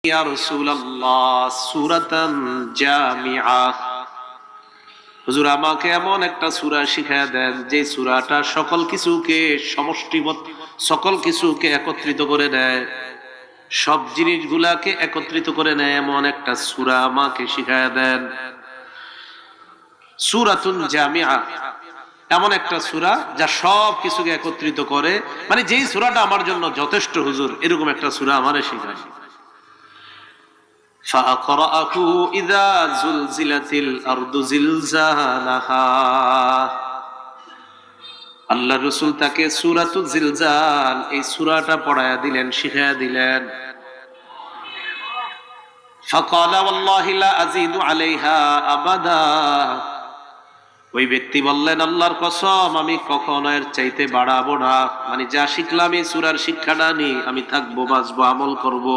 ইয়া রাসূলুল্লাহ সূরাতান জামিআ, হুজুর আমাকে এমন একটা সূরা শিখায়া দেন যে সূরাটা সকল কিছুকে সকল কিছুকে একত্রিত করে নেয়, সব জিনিসগুলাকে একত্রিত করে নেয়, এমন একটা সূরা আমাকে শিখায়া দেন। সূরাতুন জামিআ, এমন একটা সূরা যা সব কিছুকে একত্রিত করে, মানে যেই সূরাটা আমার জন্য যথেষ্ট হুজুর, এরকম একটা সূরা আমারে শিখায়। فأقرأه إذا زلزلت الأرض زلزالها। আল্লাহ রাসূল তাকে সূরাতুল জিলজাল এই সূরাটা পড়ায়া দিলেন, শিখায়া দিলেন। فقال والله لا أزيد عليها أبدا। ওই ব্যক্তি বললেন, আল্লাহর কসম আমি কখনো এর চাইতে বাড়াবো না, মানে যা শিখলাম এই সূরার শিক্ষাটা নিয়ে আমি থাকবো, বাঁচবো, আমল করব।